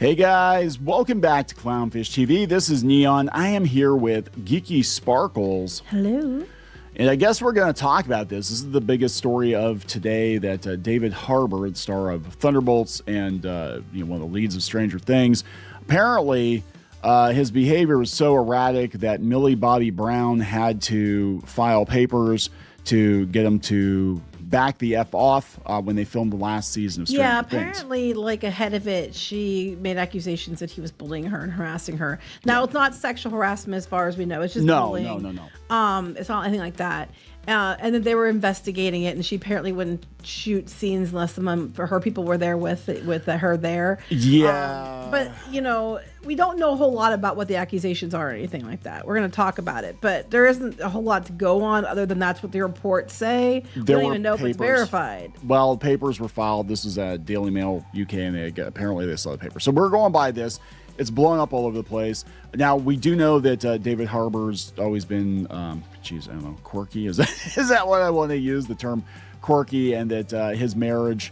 Hey guys, welcome back to Clownfish TV. This is Kneon. I am here with Geeky Sparkles. Hello. And I guess we're going to talk about this. This is the biggest story of today that David Harbour, the star of Thunderbolts and one of the leads of Stranger Things, apparently his behavior was so erratic that Millie Bobbie Brown had to file papers to get him to back the F off when they filmed the last season of Stranger Things. Apparently, ahead of it, she made accusations that he was bullying her and harassing her. Now, It's not sexual harassment as far as we know. It's just bullying. No. It's not anything like that. And then they were investigating it, and she apparently wouldn't shoot scenes unless her people were there with her there. Yeah. But, we don't know a whole lot about what the accusations are or anything like that. We're going to talk about it, but there isn't a whole lot to go on other than that's what the reports say. We don't even know if it's verified. Well, papers were filed. This is a Daily Mail UK, and apparently they saw the paper. So we're going by this. It's blowing up all over the place. Now, we do know that David Harbour's always been, I don't know, quirky. Is that what I want to use, the term quirky? And that his marriage,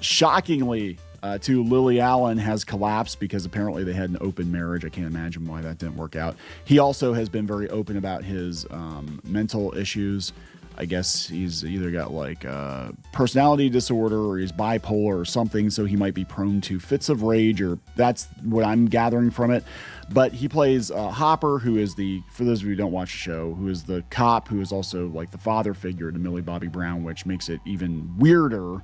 shockingly, to Lily Allen has collapsed because apparently they had an open marriage. I can't imagine why that didn't work out. He also has been very open about his mental issues. I guess he's either got personality disorder or he's bipolar or something, so he might be prone to fits of rage, or that's what I'm gathering from it. But he plays Hopper, who is for those of you who don't watch the show, who is the cop who is also like the father figure to Millie Bobbie Brown, which makes it even weirder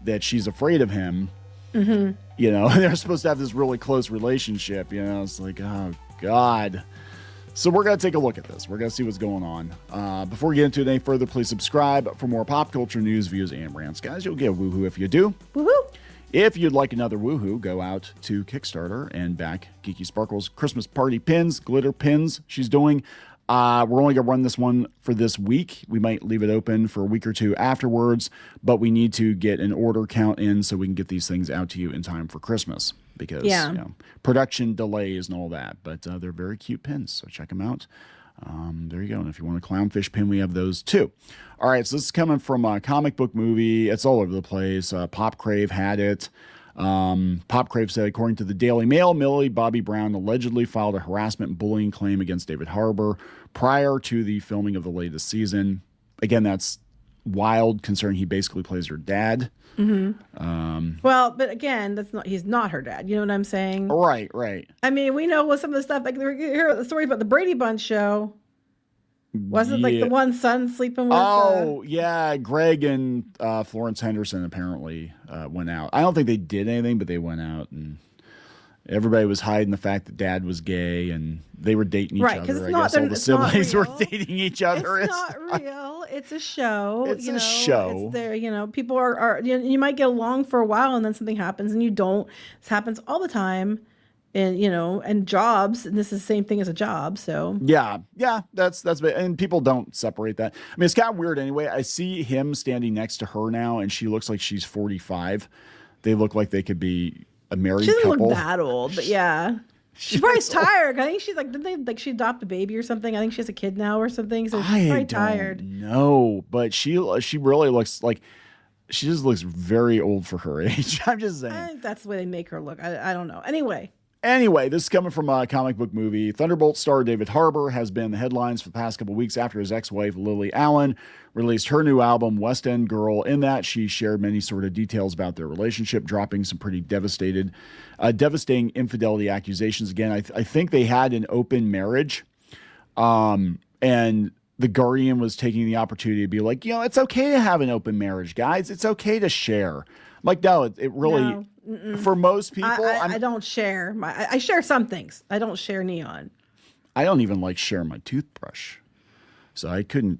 that she's afraid of him. Mm-hmm. They're supposed to have this really close relationship. It's like, oh, God. So we're going to take a look at this. We're going to see what's going on. Before we get into it any further, please subscribe for more pop culture news, views, and rants. Guys, you'll get a woohoo if you do. Woohoo! If you'd like another woohoo, go out to Kickstarter and back Geeky Sparkles Christmas Party pins, glitter pins she's doing. We're only going to run this one for this week. We might leave it open for a week or two afterwards, but we need to get an order count in so we can get these things out to you in time for Christmas because production delays and all that. But they're very cute pins, so check them out. There you go. And if you want a clownfish pin, we have those too. All right, so this is coming from a comic book movie. It's all over the place. Pop Crave had it. Pop Crave said, according to the Daily Mail, Millie Bobbie Brown allegedly filed a harassment and bullying claim against David Harbour prior to the filming of the latest season. Again, that's wild, considering he basically plays her dad. Mm-hmm. Well, but again, he's not her dad. You know what I'm saying? Right. I mean, we know what some of the stuff, hear the stories about the Brady Bunch show. Wasn't the one son sleeping with? Oh, yeah. Greg and Florence Henderson apparently went out. I don't think they did anything, but they went out, and everybody was hiding the fact that dad was gay, and they were dating each other. I guess all the siblings were dating each other. It's not real. It's a show. It's a show. It's there. People are you might get along for a while, and then something happens, and you don't. This happens all the time. And jobs, and this is the same thing as a job. So yeah, that's and people don't separate that. I mean, it's kind of weird anyway. I see him standing next to her now, and she looks like she's 45. They look like they could be a married couple. She doesn't look that old, but yeah. She's probably tired. I think she's didn't she adopt a baby or something? I think she has a kid now or something. So she's probably tired. No, but she really looks like she just looks very old for her age. I'm just saying. I think that's the way they make her look. I don't know. Anyway, this is coming from a comic book movie. Thunderbolt star David Harbour has been in the headlines for the past couple weeks after his ex-wife, Lily Allen, released her new album, West End Girl. In that, she shared many sort of details about their relationship, dropping some pretty devastating infidelity accusations. Again, I think they had an open marriage, and The Guardian was taking the opportunity to be like, it's okay to have an open marriage, guys. It's okay to share. I'm like, no, it really... No. Mm-mm. For most people, I don't share. I share some things. I don't share Kneon. I don't even like share my toothbrush, so I couldn't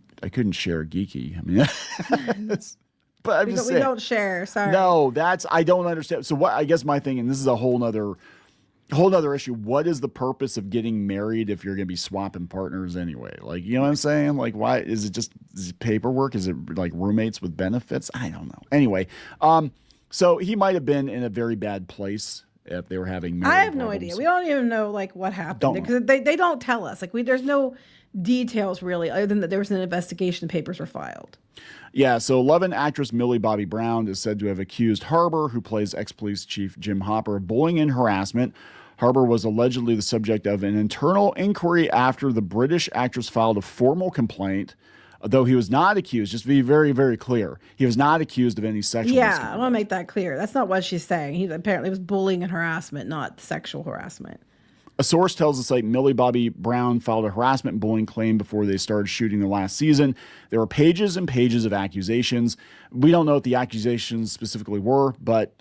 share Geeky. I mean, but I'm just saying, we don't share. Sorry. No, I don't understand. So what? I guess my thing, and this is a whole nother issue. What is the purpose of getting married if you're going to be swapping partners anyway? Like, you know what I'm saying? Like, why is it paperwork? Is it like roommates with benefits? I don't know. Anyway, so he might have been in a very bad place if they were having. I have no idea. We don't even know like what happened because they don't tell us. Like there's no details really, other than that there was an investigation. Papers were filed. Yeah, so 11 actress Millie Bobbie Brown is said to have accused Harbour, who plays ex-police chief Jim Hopper, of bullying and harassment. Harbour was allegedly the subject of an internal inquiry after the British actress filed a formal complaint, though he was not accused. Just to be very, very clear, he was not accused of any sexual misconduct. I want to make that clear. That's not what she's saying. He apparently was bullying and harassment, not sexual harassment. A source tells the site Millie Bobbie Brown filed a harassment and bullying claim before they started shooting the last season. There were pages and pages of accusations. We don't know what the accusations specifically were, but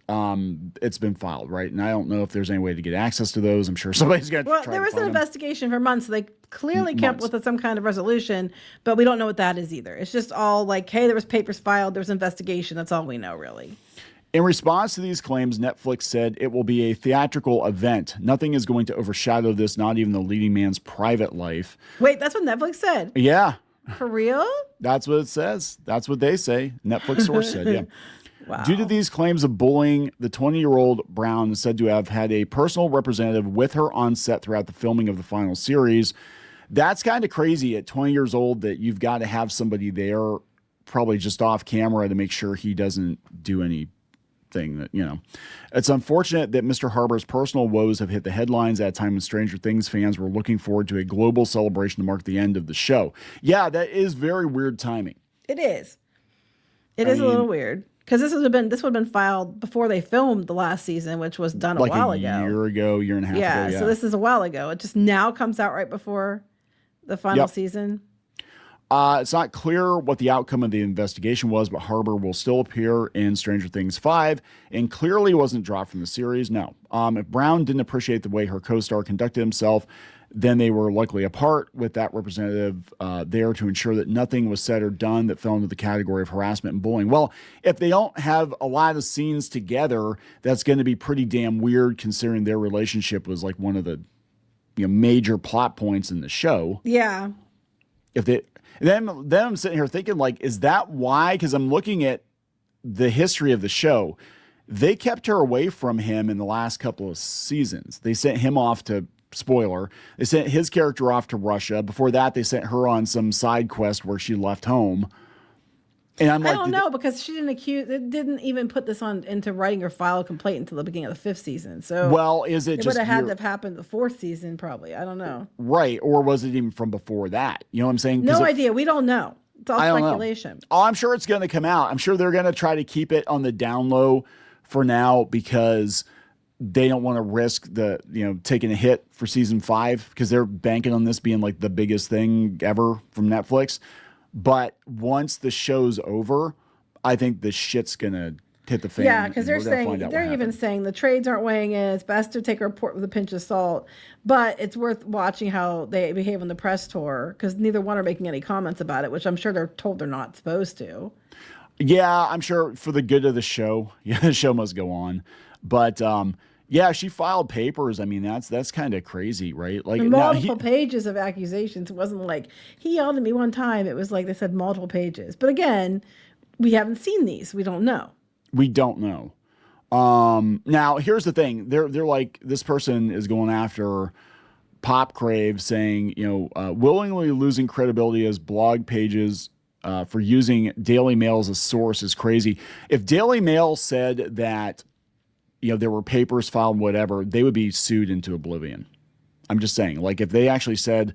it's been filed, right? And I don't know if there's any way to get access to those. I'm sure somebody's going to try to find them. Well, there was an investigation for months. So they clearly came up with some kind of resolution, but we don't know what that is either. It's just all like, hey, there was papers filed. There was an investigation. That's all we know, really. In response to these claims, Netflix said it will be a theatrical event. Nothing is going to overshadow this, not even the leading man's private life. Wait, that's what Netflix said? Yeah. For real? That's what it says. That's what they say. Netflix source said, yeah. Wow. Due to these claims of bullying, the 20-year-old Brown is said to have had a personal representative with her on set throughout the filming of the final series. That's kind of crazy at 20 years old that you've got to have somebody there, probably just off camera, to make sure he doesn't do any thing that, you know. It's unfortunate that Mr. Harbour's personal woes have hit the headlines at a time when Stranger Things fans were looking forward to a global celebration to mark the end of the show. Yeah, that is very weird timing. It is. It is a little weird because this would have been filed before they filmed the last season, which was done a while ago. Year and a half ago. Yeah, so this is a while ago. It just now comes out right before the final season. It's not clear what the outcome of the investigation was, but Harbour will still appear in Stranger Things 5 and clearly wasn't dropped from the series. No. If Brown didn't appreciate the way her co-star conducted himself, then they were likely apart with that representative there to ensure that nothing was said or done that fell into the category of harassment and bullying. Well, if they don't have a lot of scenes together, that's going to be pretty damn weird considering their relationship was like one of the major plot points in the show. Yeah. If they... Then I'm sitting here thinking, like, is that why? Because I'm looking at the history of the show. They kept her away from him in the last couple of seasons. They sent him off to, spoiler, they sent his character off to Russia. Before that, they sent her on some side quest where she left home. And I'm like, I don't know, because she didn't even put this on into writing or file a complaint until the beginning of the 5th season. So, well, is it just would have had to have happened the 4th season? Probably. I don't know. Right. Or was it even from before that? You know what I'm saying? No idea. We don't know. It's all speculation. Oh, I'm sure it's going to come out. I'm sure they're going to try to keep it on the down low for now because they don't want to risk taking a hit for season 5 because they're banking on this being like the biggest thing ever from Netflix. But once the show's over, I think the shit's going to hit the fan. Yeah, because they're even saying the trades aren't weighing in. It's best to take a report with a pinch of salt. But it's worth watching how they behave on the press tour because neither one are making any comments about it, which I'm sure they're told they're not supposed to. Yeah, I'm sure for the good of the show. Yeah, the show must go on. But yeah, she filed papers. I mean, that's kind of crazy, right? Like multiple pages of accusations. It wasn't like he yelled at me one time. It was like they said multiple pages. But again, we haven't seen these. We don't know. We don't know. Now, here's the thing. They're like, this person is going after Pop Crave saying, willingly losing credibility as blog pages for using Daily Mail as a source is crazy. If Daily Mail said that there were papers filed, whatever, they would be sued into oblivion. I'm just saying, like, if they actually said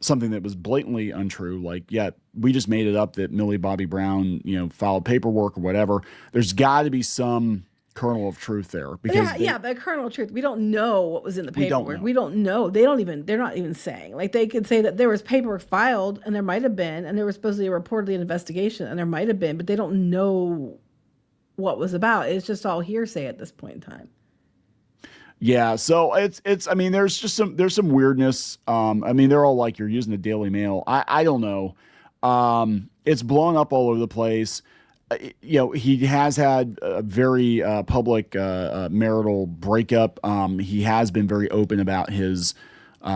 something that was blatantly untrue, like, yeah, we just made it up that Millie Bobbie Brown, filed paperwork or whatever, there's got to be some kernel of truth there. Because but a kernel of truth. We don't know what was in the paperwork. We don't know. They're not even saying. Like, they could say that there was paperwork filed, and there might have been, and there was supposedly reportedly an investigation, and there might have been, but they don't know what was about. It's just all hearsay at this point in time. Yeah, so it's I mean, there's some weirdness. I mean, they're all like, you're using the Daily Mail. I don't know. It's blown up all over the place. He has had a very public marital breakup. He has been very open about his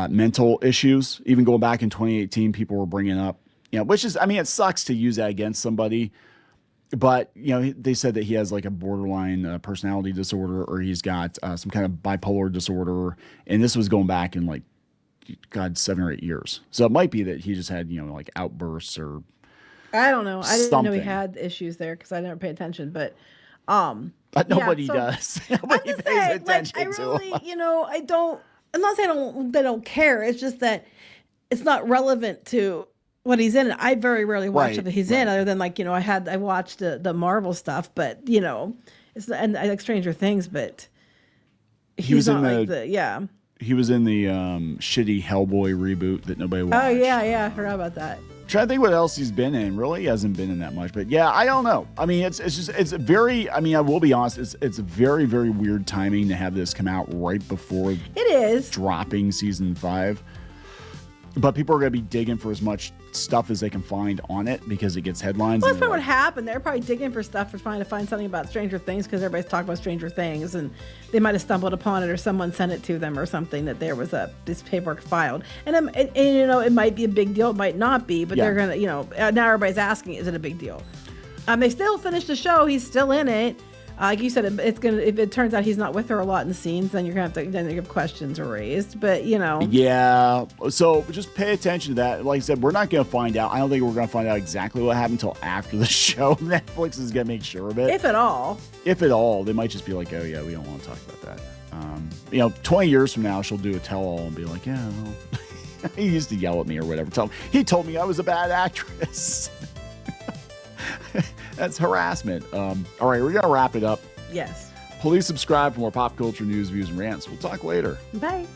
mental issues. Even going back in 2018, people were bringing up, which is, I mean, it sucks to use that against somebody. But they said that he has like a borderline personality disorder, or he's got some kind of bipolar disorder, and this was going back in like, God, 7 or 8 years. So it might be that he just had like outbursts or I don't know. I didn't know he something. had issues there because I didn't pay attention. But nobody does. Nobody pays attention to him. I'm not saying they don't care. It's just that it's not relevant to what he's in. I very rarely watch it that he's in, other than like, I watched the Marvel stuff, but and I like Stranger Things, but he was not in the He was in the shitty Hellboy reboot that nobody watched. Oh yeah, I forgot about that. Trying to think what else he's been in. Really, he hasn't been in that much. But yeah, I don't know. I mean, it's very. I mean, I will be honest. It's very, very weird timing to have this come out right before it is dropping season 5. But people are going to be digging for as much stuff as they can find on it because it gets headlines. Well, that's probably what happened. They're probably digging for stuff for trying to find something about Stranger Things because everybody's talking about Stranger Things, and they might have stumbled upon it, or someone sent it to them or something, that there was this paperwork filed. And it might be a big deal, it might not be, but they're gonna, now everybody's asking, is it a big deal? They still finished the show. He's still in it. Like you said, it's gonna. If it turns out he's not with her a lot in the scenes, then you're gonna have to. Then your questions are raised. But Yeah. So just pay attention to that. Like I said, we're not gonna find out. I don't think we're gonna find out exactly what happened until after the show. Netflix is gonna make sure of it, if at all. If at all, they might just be like, "Oh yeah, we don't want to talk about that." 20 years from now, she'll do a tell-all and be like, "Yeah, well, he used to yell at me or whatever. He told me I was a bad actress." That's harassment. All right, we're going to wrap it up. Yes. Please subscribe for more pop culture news, views, and rants. We'll talk later. Bye.